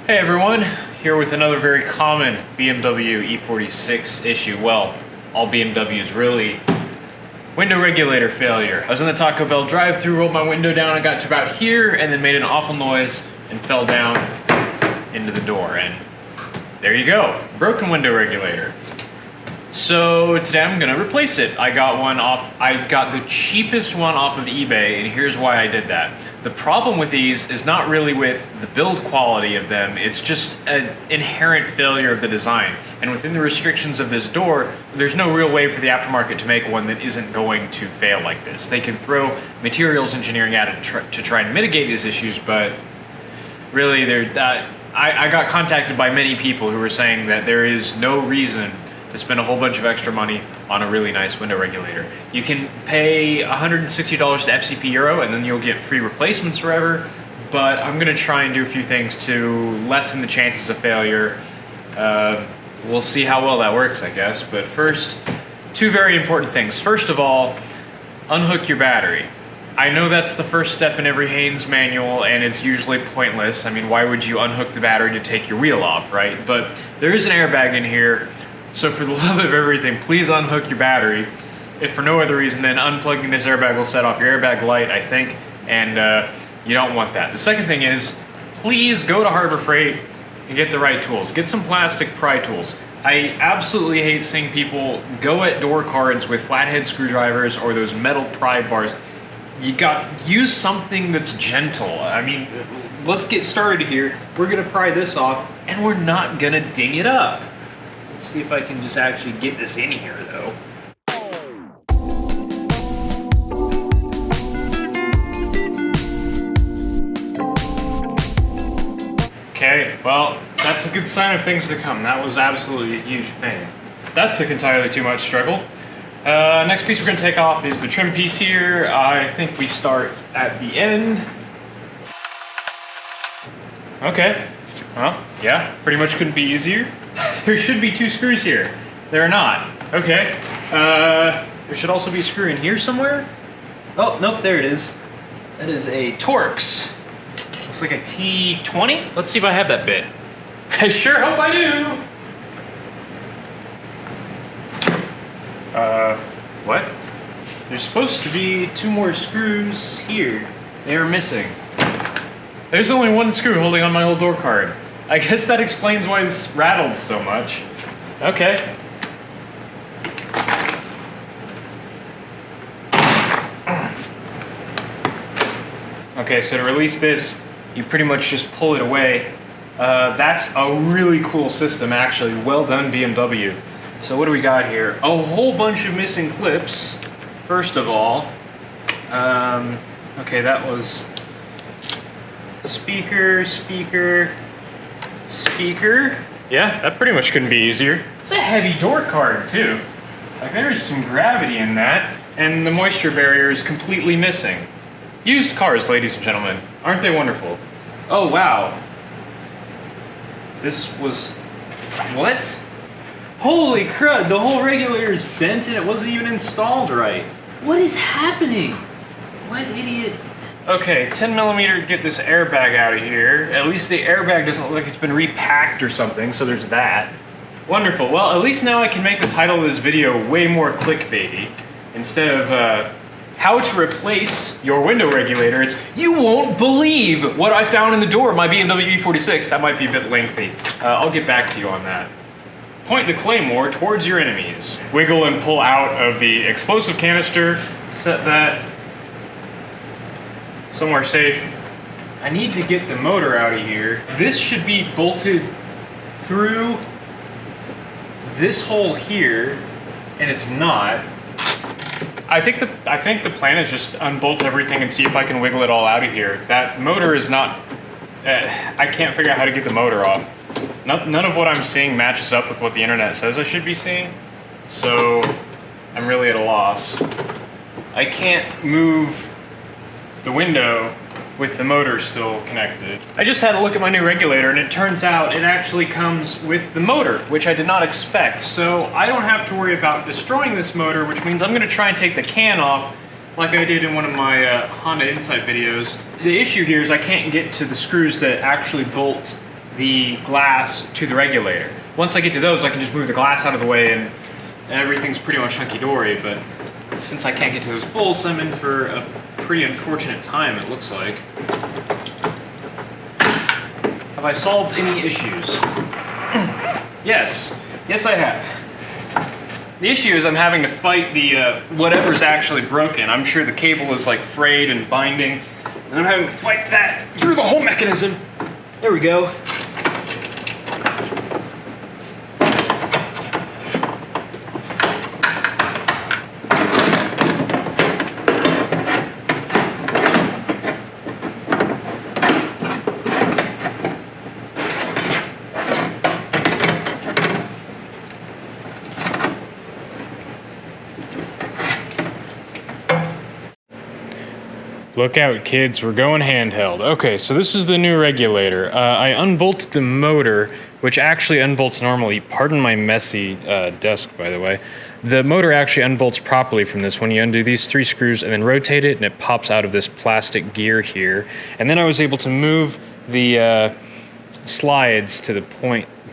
Hey everyone, here with another very common BMW E46 issue. Well, all BMWs really. Window regulator failure. I was in the Taco Bell drive-thru, rolled my window down, and got to about here, and then made an awful noise and fell down into the door. And there you go, broken window regulator. So today I'm gonna replace it. I got the cheapest one off of eBay, and here's why I did that. The problem with these is not really with the build quality of them, it's just an inherent failure of the design. And within the restrictions of this door, there's no real way for the aftermarket to make one that isn't going to fail like this. They can throw materials engineering at it to try and mitigate these issues, but really I got contacted by many people who were saying that there is no reason to spend a whole bunch of extra money on a really nice window regulator. You can pay $160 to FCP Euro and then you'll get free replacements forever, but I'm gonna try and do a few things to lessen the chances of failure. We'll see how well that works, I guess, but first, two very important things. First of all, unhook your battery. I know that's the first step in every Haynes manual and it's usually pointless. I mean, why would you unhook the battery to take your wheel off, right? But there is an airbag in here. So for the love of everything, please unhook your battery. If for no other reason than unplugging this airbag will set off your airbag light, I think, and you don't want that. The second thing is, please go to Harbor Freight and get the right tools. Get some plastic pry tools. I absolutely hate seeing people go at door cards with flathead screwdrivers or those metal pry bars. Use something that's gentle. I mean, let's get started here. We're gonna pry this off and we're not gonna ding it up. Let's see if I can just actually get this in here, though. Okay, well, that's a good sign of things to come. That was absolutely a huge pain. That took entirely too much struggle. Next piece we're going to take off is the trim piece here. I think we start at the end. Okay, well, yeah, pretty much couldn't be easier. There should be two screws here. There are not. Okay. There should also be a screw in here somewhere. Oh, nope, there it is. That is a Torx. Looks like a T20. Let's see if I have that bit. I sure hope I do. What? There's supposed to be two more screws here. They are missing. There's only one screw holding on my old door card. I guess that explains why this rattled so much. Okay. Okay, so to release this, you pretty much just pull it away. That's a really cool system, actually. Well done, BMW. So what do we got here? A whole bunch of missing clips, first of all. Okay, that was speaker. Yeah, that pretty much couldn't be easier. It's a heavy door card too. Like there is some gravity in that, and the moisture barrier is completely missing. Used cars, ladies and gentlemen, aren't they wonderful? Oh wow. This was, what? Holy crud, the whole regulator is bent and it wasn't even installed right. What is happening? What idiot? Okay, 10mm, get this airbag out of here. At least the airbag doesn't look like it's been repacked or something, so there's that. Wonderful, well, at least now I can make the title of this video way more clickbaity. Instead of, how to replace your window regulator, it's, you won't believe what I found in the door of my BMW E46. That might be a bit lengthy. I'll get back to you on that. Point the claymore towards your enemies. Wiggle and pull out of the explosive canister. Set that somewhere safe. I need to get the motor out of here. This should be bolted through this hole here, and it's not. I think the plan is just unbolt everything and see if I can wiggle it all out of here. That motor is not. I can't figure out how to get the motor off. None of what I'm seeing matches up with what the internet says I should be seeing, so I'm really at a loss. I can't move the window with the motor still connected. I just had a look at my new regulator and it turns out it actually comes with the motor, which I did not expect. So I don't have to worry about destroying this motor, which means I'm gonna try and take the can off like I did in one of my Honda Insight videos. The issue here is I can't get to the screws that actually bolt the glass to the regulator. Once I get to those, I can just move the glass out of the way and everything's pretty much hunky-dory, but since I can't get to those bolts, I'm in for a pretty unfortunate time, it looks like. Have I solved any issues? Yes. Yes, I have. The issue is I'm having to fight the whatever's actually broken. I'm sure the cable is like frayed and binding, and I'm having to fight that through the whole mechanism. There we go. Look out, kids, we're going handheld. Okay, so this is the new regulator. I unbolted the motor, which actually unbolts normally. Pardon my messy desk, by the way. The motor actually unbolts properly from this when you undo these 3 screws and then rotate it, and it pops out of this plastic gear here. And then I was able to move the slides to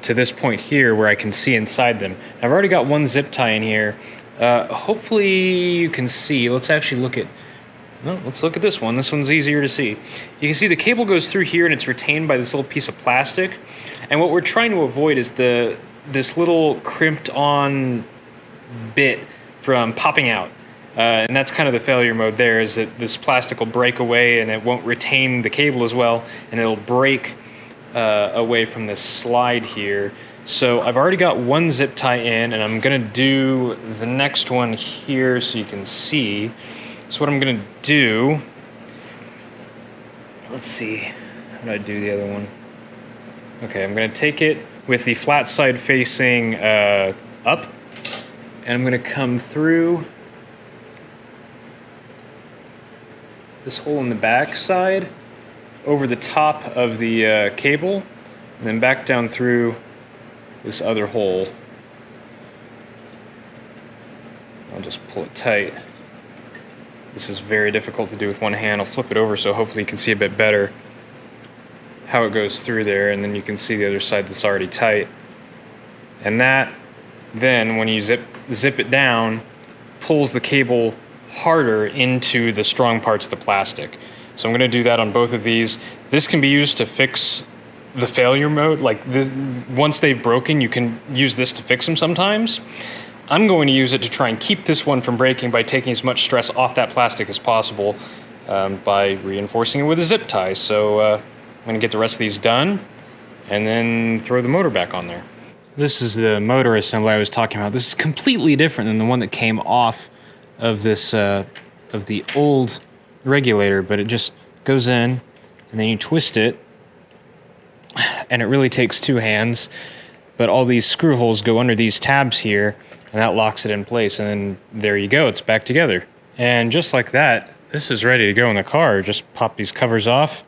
this point here where I can see inside them. I've already got one zip tie in here. Hopefully you can see. Let's actually look at... No, let's look at this one. This one's easier to see. You can see the cable goes through here and it's retained by this little piece of plastic. And what we're trying to avoid is this little crimped on bit from popping out. And that's kind of the failure mode there, is that this plastic will break away and it won't retain the cable as well, and it'll break away from this slide here. So I've already got one zip tie in, and I'm gonna do the next one here so you can see. So what I'm gonna do, let's see, how did I do the other one? Okay, I'm gonna take it with the flat side facing up, and I'm gonna come through this hole in the back side, over the top of the cable, and then back down through this other hole. I'll just pull it tight. This is very difficult to do with one hand. I'll flip it over so hopefully you can see a bit better how it goes through there, and then you can see the other side that's already tight. And that, then when you zip it down, pulls the cable harder into the strong parts of the plastic. So I'm going to do that on both of these. This can be used to fix the failure mode. Like this, once they've broken, you can use this to fix them sometimes. I'm going to use it to try and keep this one from breaking by taking as much stress off that plastic as possible by reinforcing it with a zip tie. So I'm going to get the rest of these done and then throw the motor back on there. This is the motor assembly I was talking about. This is completely different than the one that came off of this of the old regulator, but it just goes in and then you twist it, and it really takes 2 hands, but all these screw holes go under these tabs here, and that locks it in place, and then there you go, it's back together. And just like that, this is ready to go in the car. Just pop these covers off,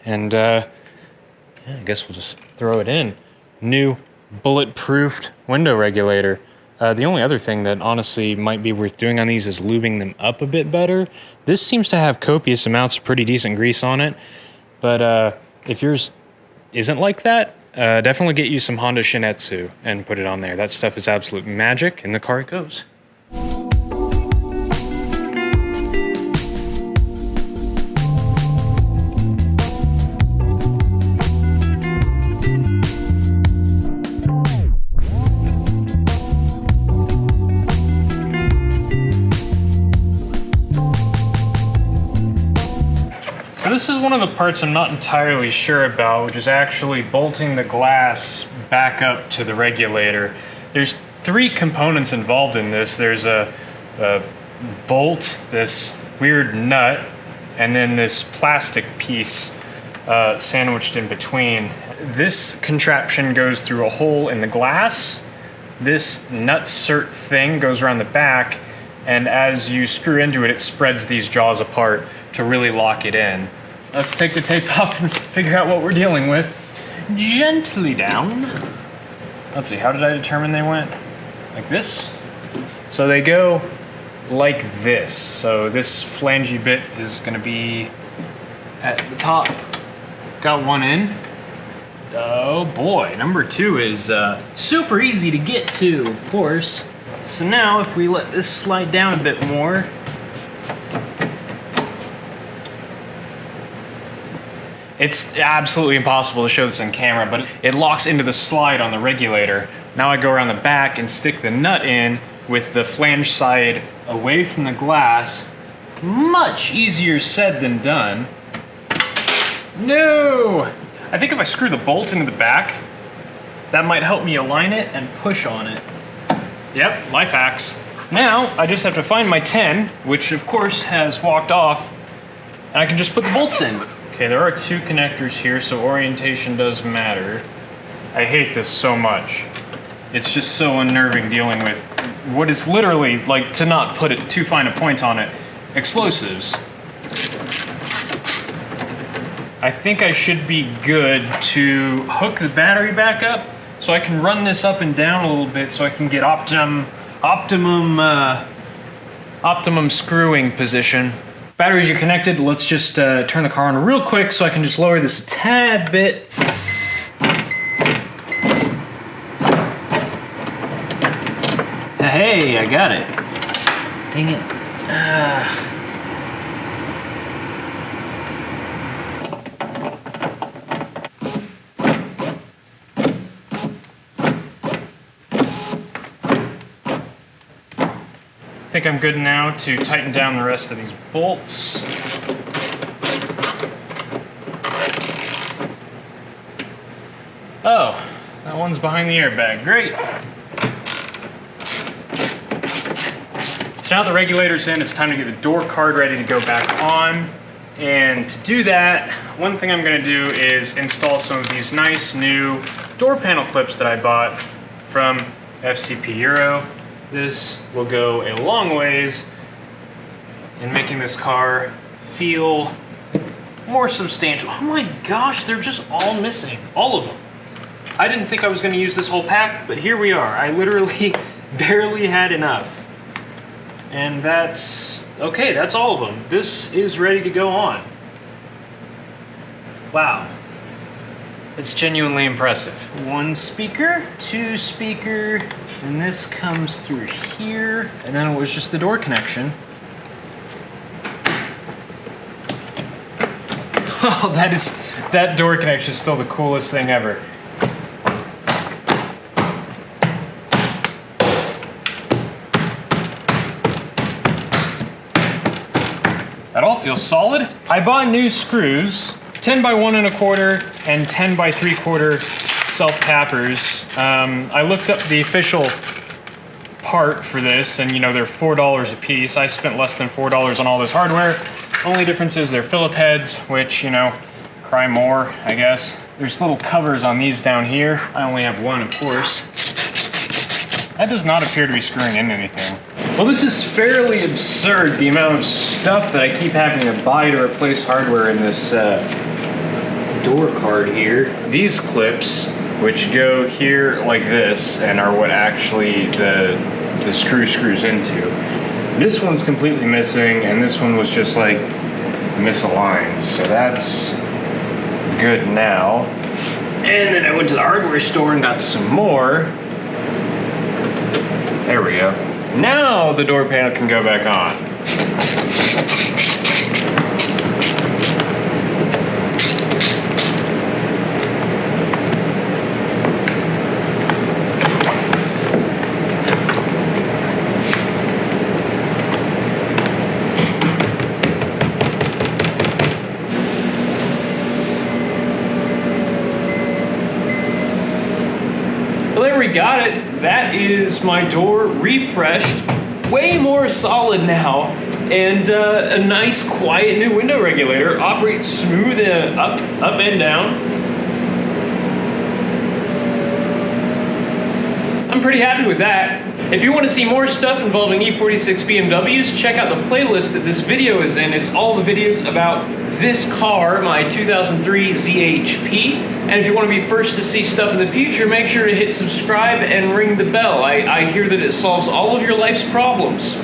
and yeah, I guess we'll just throw it in. New bulletproofed window regulator. The only other thing that honestly might be worth doing on these is lubing them up a bit better. This seems to have copious amounts of pretty decent grease on it, but if yours isn't like that, definitely get you some Honda Shinetsu and put it on there. That stuff is absolute magic, and the car it goes. This is one of the parts I'm not entirely sure about, which is actually bolting the glass back up to the regulator. There's 3 components involved in this. There's a bolt, this weird nut, and then this plastic piece sandwiched in between. This contraption goes through a hole in the glass. This nutsert thing goes around the back, and as you screw into it, it spreads these jaws apart to really lock it in. Let's take the tape off and figure out what we're dealing with. Gently down. Let's see, how did I determine they went? Like this? So they go like this. So this flangey bit is gonna be at the top. Got one in. Oh boy, number 2 is super easy to get to, of course. So now if we let this slide down a bit more, it's absolutely impossible to show this on camera, but it locks into the slide on the regulator. Now I go around the back and stick the nut in with the flange side away from the glass. Much easier said than done. No! I think if I screw the bolt into the back, that might help me align it and push on it. Yep, life hacks. Now, I just have to find my 10, which of course has walked off, and I can just put the bolts in. Okay, there are 2 connectors here, so orientation does matter. I hate this so much. It's just so unnerving dealing with what is literally, like, to not put it too fine a point on it, explosives. I think I should be good to hook the battery back up so I can run this up and down a little bit so I can get optimum screwing position. Batteries are connected. Let's just turn the car on real quick so I can just lower this a tad bit. hey, I got it. Dang it. I think I'm good now to tighten down the rest of these bolts. Oh, that one's behind the airbag. Great. So now the regulator's in, it's time to get the door card ready to go back on. And to do that, one thing I'm gonna do is install some of these nice new door panel clips that I bought from FCP Euro. This will go a long ways in making this car feel more substantial. Oh my gosh, they're just all missing. All of them. I didn't think I was going to use this whole pack, but here we are. I literally barely had enough. And that's okay, that's all of them. This is ready to go on. Wow. It's genuinely impressive. 1 speaker, 2 speaker, and this comes through here, and then it was just the door connection. Oh, that door connection is still the coolest thing ever. That all feels solid. I bought new screws, 10 by 1 1/4 and 10 by 3/4 self-tappers. I looked up the official part for this, and you know, they're $4 a piece. I spent less than $4 on all this hardware. Only difference is they're Phillip heads, which, you know, cry more, I guess. There's little covers on these down here. I only have 1, of course. That does not appear to be screwing in anything. Well, this is fairly absurd, the amount of stuff that I keep having to buy to replace hardware in this door card here. These clips, which go here like this and are what actually the screws into. This one's completely missing, and this one was just like misaligned, so that's good now. And then I went to the hardware store and got some more. There we go. Now the door panel can go back on. Well, there we got it. That is my door refreshed, way more solid now, and a nice quiet new window regulator. Operates smooth up and down. I'm pretty happy with that. If you want to see more stuff involving E46 BMWs, check out the playlist that this video is in. It's all the videos about this car, my 2003 ZHP. And if you want to be first to see stuff in the future, make sure to hit subscribe and ring the bell. I hear that it solves all of your life's problems,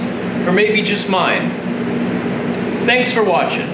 or maybe just mine. Thanks for watching.